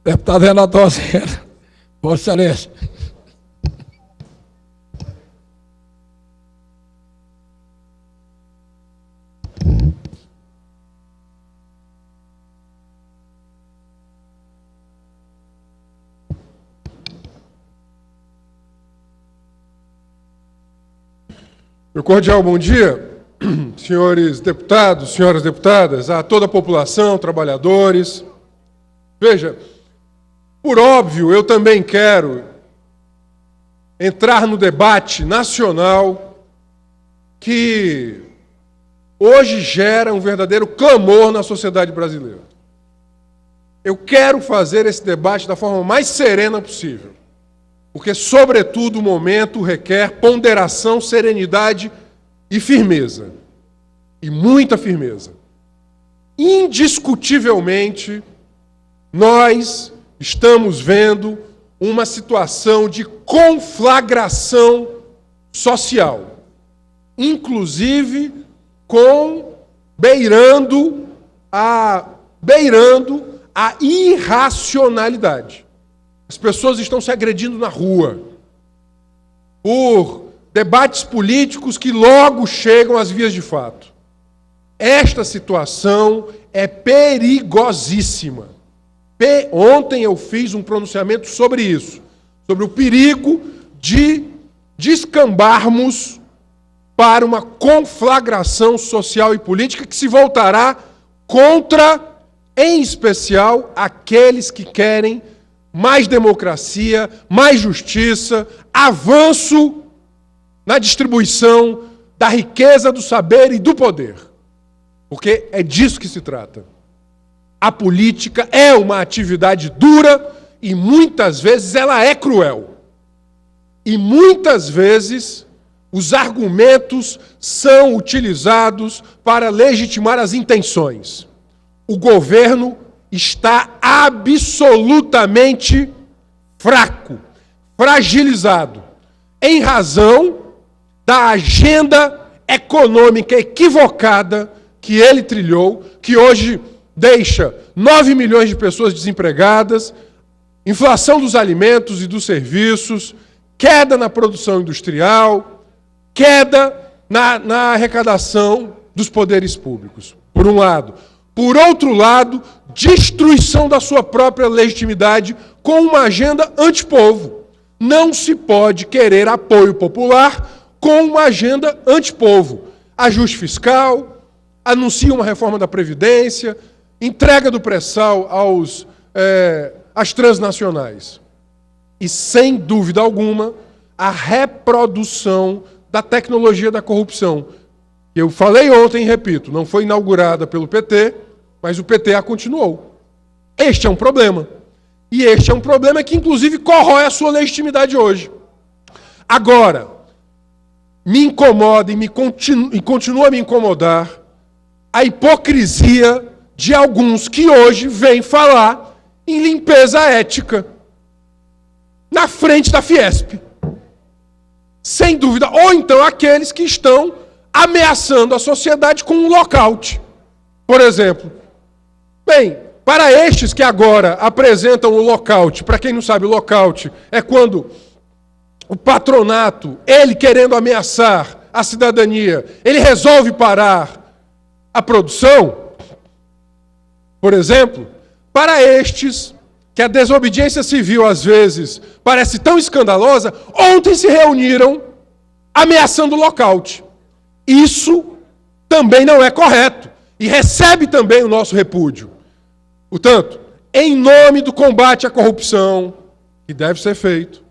Deputado Renato Rosendo, Vossa Excelência. Meu cordial bom dia, senhores deputados, senhoras deputadas, a toda a população, trabalhadores. Veja, por óbvio, eu também quero entrar no debate nacional que hoje gera um verdadeiro clamor na sociedade brasileira. Eu quero fazer esse debate da forma mais serena possível, porque, sobretudo, o momento requer ponderação, serenidade e firmeza. E muita firmeza. Indiscutivelmente, nós estamos vendo uma situação de conflagração social, inclusive beirando a irracionalidade. As pessoas estão se agredindo na rua por debates políticos que logo chegam às vias de fato. Esta situação é perigosíssima. Ontem eu fiz um pronunciamento sobre isso, sobre o perigo de descambarmos para uma conflagração social e política que se voltará contra, em especial, aqueles que querem mais democracia, mais justiça, avanço na distribuição da riqueza, do saber e do poder. Porque é disso que se trata. A política é uma atividade dura e muitas vezes ela é cruel. E muitas vezes os argumentos são utilizados para legitimar as intenções. O governo está absolutamente fraco, fragilizado, em razão da agenda econômica equivocada que ele trilhou, que hoje deixa 9 milhões de pessoas desempregadas, inflação dos alimentos e dos serviços, queda na produção industrial, queda na arrecadação dos poderes públicos, por um lado. Por outro lado, destruição da sua própria legitimidade com uma agenda antipovo. Não se pode querer apoio popular com uma agenda antipovo. Ajuste fiscal, anuncia uma reforma da Previdência, entrega do pré-sal às transnacionais. E, sem dúvida alguma, a reprodução da tecnologia da corrupção. Eu falei ontem e repito, não foi inaugurada pelo PT, mas o PT a continuou. Este é um problema. E este é um problema que, inclusive, corrói a sua legitimidade hoje. Agora, me incomoda e continua a me incomodar a hipocrisia de alguns que hoje vêm falar em limpeza ética na frente da Fiesp. Sem dúvida. Ou então aqueles que estão ameaçando a sociedade com um lockout. Por exemplo. Bem, para estes que agora apresentam o lockout, para quem não sabe, o lockout é quando o patronato, ele querendo ameaçar a cidadania, ele resolve parar a produção, por exemplo, para estes que a desobediência civil às vezes parece tão escandalosa, ontem se reuniram ameaçando o lockout. Isso também não é correto e recebe também o nosso repúdio. Portanto, em nome do combate à corrupção, que deve ser feito,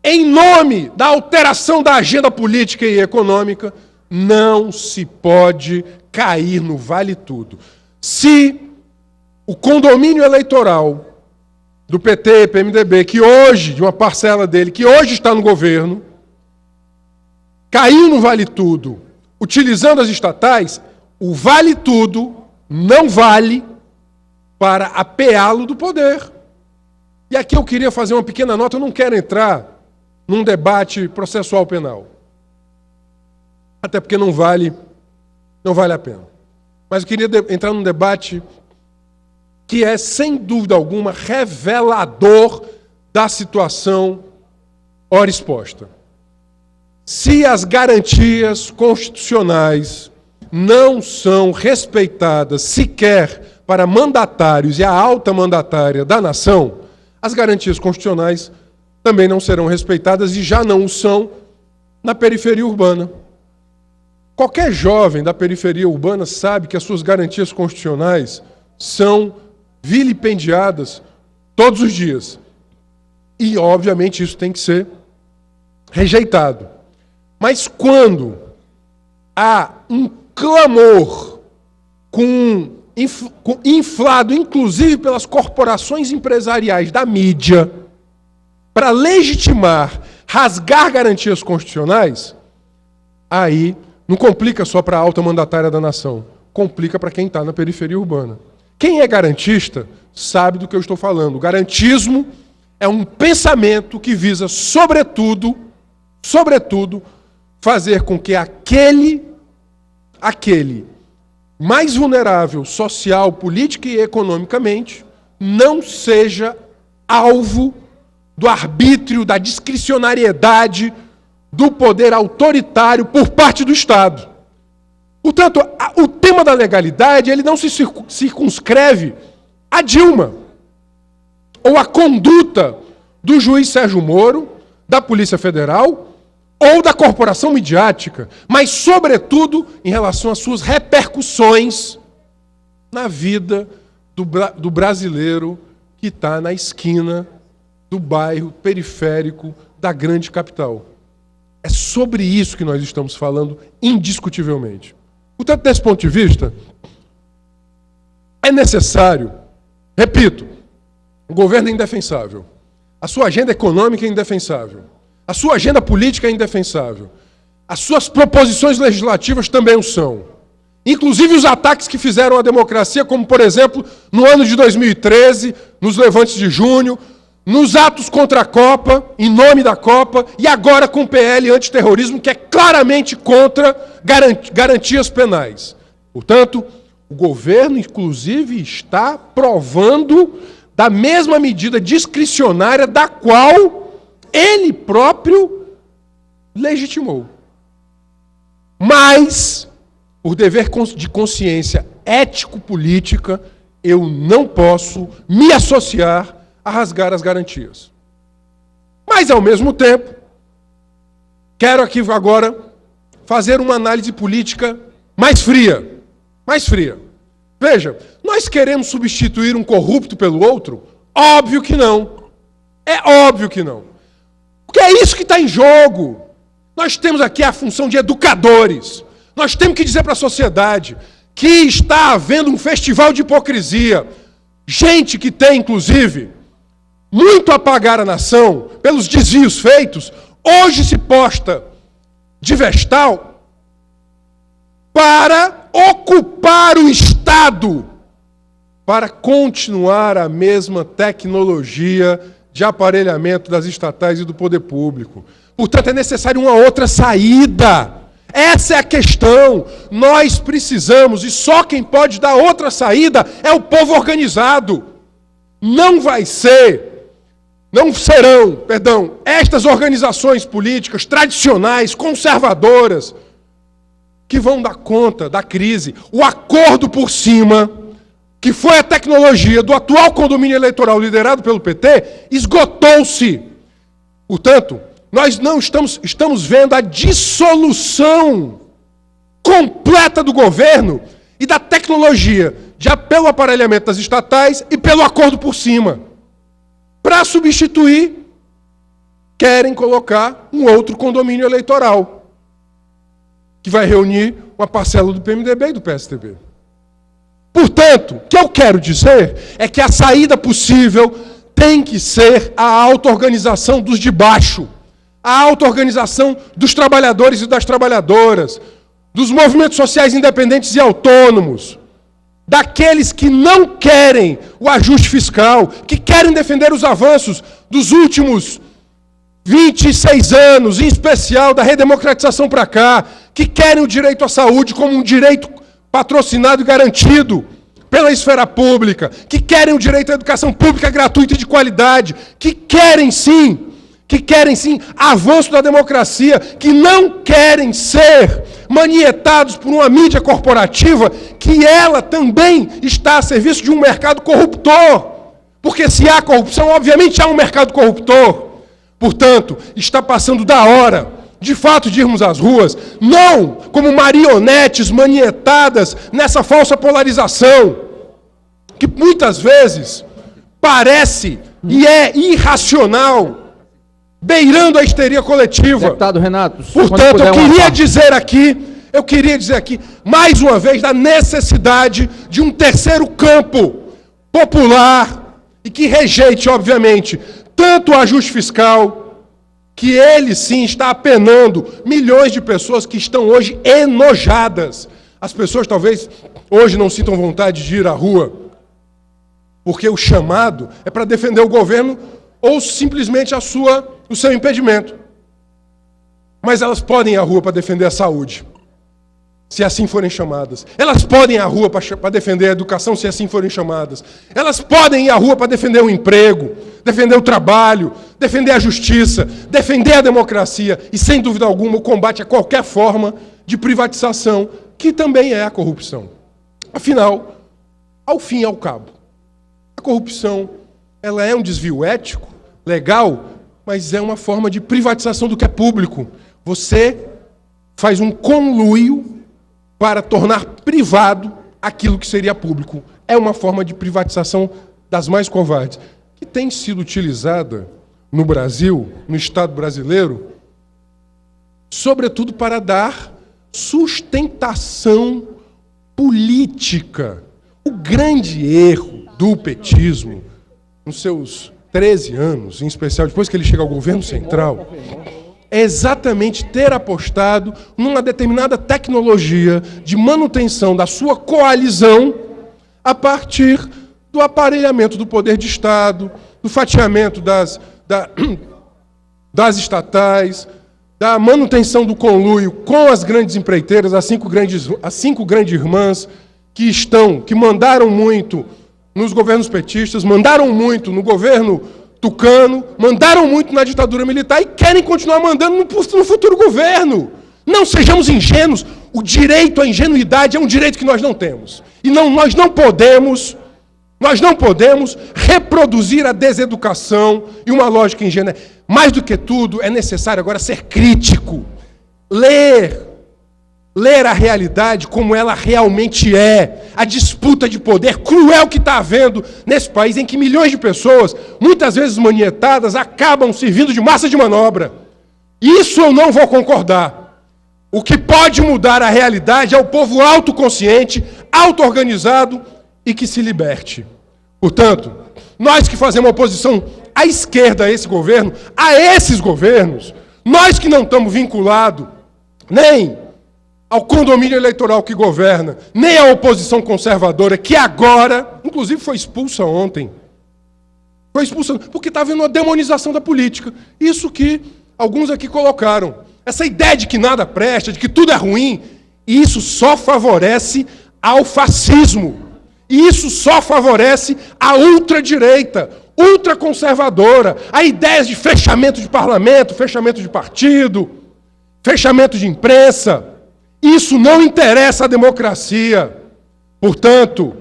em nome da alteração da agenda política e econômica, não se pode cair no vale tudo. Se o condomínio eleitoral do PT, PMDB, que hoje, de uma parcela dele, que hoje está no governo, caiu no vale tudo, utilizando as estatais, o vale tudo não vale para apeá-lo do poder. E aqui eu queria fazer uma pequena nota, eu não quero entrar num debate processual penal. Até porque não vale a pena. Mas eu queria entrar num debate que é, sem dúvida alguma, revelador da situação ora exposta. Se as garantias constitucionais não são respeitadas sequer para mandatários e a alta mandatária da nação, as garantias constitucionais também não serão respeitadas e já não o são na periferia urbana. Qualquer jovem da periferia urbana sabe que as suas garantias constitucionais são vilipendiadas todos os dias. E, obviamente, isso tem que ser rejeitado. Mas quando há um clamor inflado, inclusive pelas corporações empresariais da mídia, para legitimar, rasgar garantias constitucionais, aí não complica só para a alta mandatária da nação, complica para quem está na periferia urbana. Quem é garantista sabe do que eu estou falando. O garantismo é um pensamento que visa, sobretudo, fazer com que aquele mais vulnerável social, política e economicamente não seja alvo do arbítrio, da discricionariedade, do poder autoritário por parte do Estado. Portanto, o tema da legalidade ele não se circunscreve a Dilma ou a conduta do juiz Sérgio Moro, da Polícia Federal ou da corporação midiática, mas, sobretudo, em relação às suas repercussões na vida do brasileiro que está na esquina do bairro periférico da grande capital. É sobre isso que nós estamos falando, indiscutivelmente. Portanto, desse ponto de vista, é necessário, repito, o governo é indefensável, a sua agenda econômica é indefensável, a sua agenda política é indefensável, as suas proposições legislativas também o são. Inclusive os ataques que fizeram à democracia, como, por exemplo, no ano de 2013, nos levantes de junho, nos atos contra a Copa, em nome da Copa, e agora com o PL antiterrorismo, que é claramente contra garantias penais. Portanto, o governo, inclusive, está provando da mesma medida discricionária da qual ele próprio legitimou. Mas, por dever de consciência ético-política, eu não posso me associar a rasgar as garantias. Mas, ao mesmo tempo, quero aqui agora fazer uma análise política mais fria. Mais fria. Veja, nós queremos substituir um corrupto pelo outro? Óbvio que não. É óbvio que não. Porque é isso que está em jogo. Nós temos aqui a função de educadores. Nós temos que dizer para a sociedade que está havendo um festival de hipocrisia. Gente que tem, inclusive, muito a pagar a nação pelos desvios feitos, hoje se posta de vestal para ocupar o Estado, para continuar a mesma tecnologia de aparelhamento das estatais e do poder público. Portanto, é necessário uma outra saída. Essa é a questão. Nós precisamos, e só quem pode dar outra saída é o povo organizado. Não serão, estas organizações políticas tradicionais, conservadoras, que vão dar conta da crise. O acordo por cima, que foi a tecnologia do atual condomínio eleitoral liderado pelo PT, esgotou-se. Portanto, nós não estamos vendo a dissolução completa do governo e da tecnologia pelo aparelhamento das estatais e pelo acordo por cima. Para substituir, querem colocar um outro condomínio eleitoral, que vai reunir uma parcela do PMDB e do PSDB. Portanto, o que eu quero dizer é que a saída possível tem que ser a auto-organização dos de baixo, a auto-organização dos trabalhadores e das trabalhadoras, dos movimentos sociais independentes e autônomos, daqueles que não querem o ajuste fiscal, que querem defender os avanços dos últimos 26 anos, em especial da redemocratização para cá, que querem o direito à saúde como um direito patrocinado e garantido pela esfera pública, que querem o direito à educação pública gratuita e de qualidade, que querem sim avanço da democracia, que não querem ser manietados por uma mídia corporativa que ela também está a serviço de um mercado corruptor. Porque se há corrupção, obviamente há um mercado corruptor. Portanto, está passando da hora, de fato, de irmos às ruas, não como marionetes manietadas nessa falsa polarização, que muitas vezes parece e é irracional, beirando a histeria coletiva. Deputado Renato, portanto, eu queria dizer aqui, mais uma vez, da necessidade de um terceiro campo popular e que rejeite, obviamente, tanto o ajuste fiscal, que ele sim está apenando milhões de pessoas que estão hoje enojadas. As pessoas talvez hoje não sintam vontade de ir à rua, porque o chamado é para defender o governo ou simplesmente o seu impedimento. Mas elas podem ir à rua para defender a saúde, se assim forem chamadas. Elas podem ir à rua para defender a educação, se assim forem chamadas. Elas podem ir à rua para defender o emprego, defender o trabalho, defender a justiça, defender a democracia e, sem dúvida alguma, o combate a qualquer forma de privatização, que também é a corrupção. Afinal, ao fim e ao cabo, a corrupção ela é um desvio ético, legal, mas é uma forma de privatização do que é público. Você faz um conluio para tornar privado aquilo que seria público. É uma forma de privatização das mais covardes, que tem sido utilizada no Brasil, no Estado brasileiro, sobretudo para dar sustentação política. O grande erro do petismo, nos seus 13 anos, em especial depois que ele chega ao governo central, é exatamente ter apostado numa determinada tecnologia de manutenção da sua coalizão a partir do aparelhamento do poder de Estado, do fatiamento das estatais, da manutenção do conluio com as grandes empreiteiras, as cinco grandes irmãs que mandaram muito nos governos petistas, mandaram muito no governo tucano, mandaram muito na ditadura militar e querem continuar mandando no futuro governo. Não sejamos ingênuos. O direito à ingenuidade é um direito que nós não temos. E nós não podemos reproduzir a deseducação e uma lógica ingênua. Mais do que tudo, é necessário agora ser crítico. Ler a realidade como ela realmente é, a disputa de poder cruel que está havendo nesse país, em que milhões de pessoas, muitas vezes manietadas, acabam servindo de massa de manobra. Isso eu não vou concordar. O que pode mudar a realidade é o povo autoconsciente, auto-organizado e que se liberte. Portanto, nós que fazemos oposição à esquerda a esse governo, a esses governos, nós que não estamos vinculados nem ao condomínio eleitoral que governa, nem à oposição conservadora, que agora, inclusive foi expulsa ontem. Foi expulsa porque está havendo uma demonização da política. Isso que alguns aqui colocaram. Essa ideia de que nada presta, de que tudo é ruim, isso só favorece ao fascismo. E isso só favorece a ultradireita, ultraconservadora, a ideias de fechamento de parlamento, fechamento de partido, fechamento de imprensa. Isso não interessa à democracia. Portanto,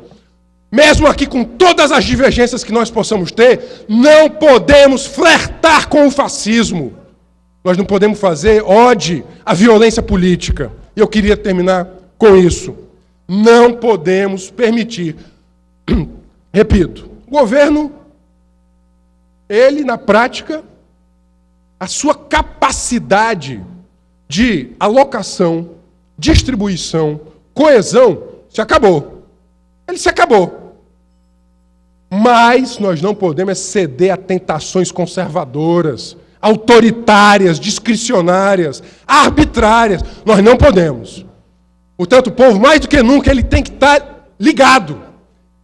mesmo aqui com todas as divergências que nós possamos ter, não podemos flertar com o fascismo. Nós não podemos fazer ode à violência política. E eu queria terminar com isso. Não podemos permitir, repito, o governo, ele, na prática, a sua capacidade de alocação, distribuição, coesão, se acabou. Ele se acabou. Mas nós não podemos ceder a tentações conservadoras, autoritárias, discricionárias, arbitrárias. Nós não podemos. Portanto, o povo, mais do que nunca, ele tem que estar ligado,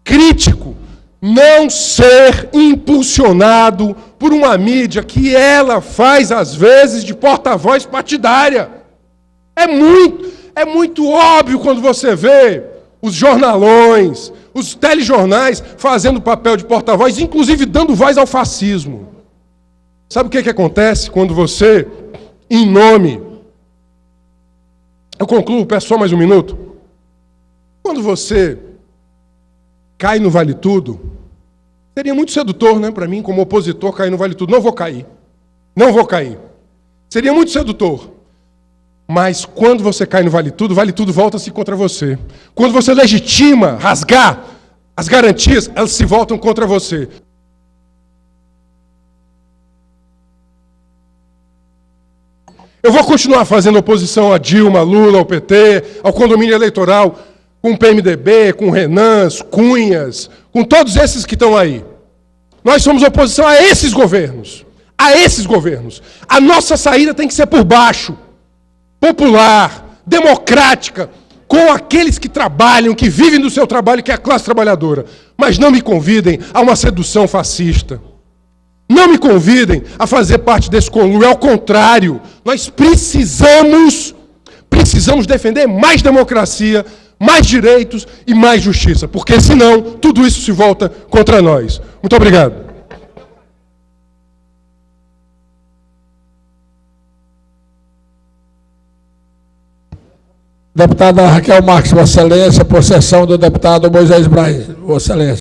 crítico, não ser impulsionado por uma mídia que ela faz, às vezes, de porta-voz partidária. É muito óbvio quando você vê os jornalões, os telejornais fazendo o papel de porta-voz, inclusive dando voz ao fascismo. Sabe o que acontece quando você, em nome... Eu concluo, peço só mais um minuto. Quando você cai no Vale Tudo, seria muito sedutor, né, para mim, como opositor, cair no Vale Tudo. Não vou cair. Não vou cair. Seria muito sedutor. Mas quando você cai no Vale Tudo volta-se contra você. Quando você legitima rasgar as garantias, elas se voltam contra você. Eu vou continuar fazendo oposição a Dilma, Lula, ao PT, ao condomínio eleitoral, com o PMDB, com o Renan, Cunhas, com todos esses que estão aí. Nós somos oposição a esses governos. A esses governos. A nossa saída tem que ser por baixo, popular, democrática, com aqueles que trabalham, que vivem do seu trabalho, que é a classe trabalhadora. Mas não me convidem a uma sedução fascista. Não me convidem a fazer parte desse conluio. Ao contrário, nós precisamos defender mais democracia, mais direitos e mais justiça, porque senão tudo isso se volta contra nós. Muito obrigado. Deputada Raquel Marques, Vossa Excelência, por sessão do deputado Moisés Braz, Vossa Excelência.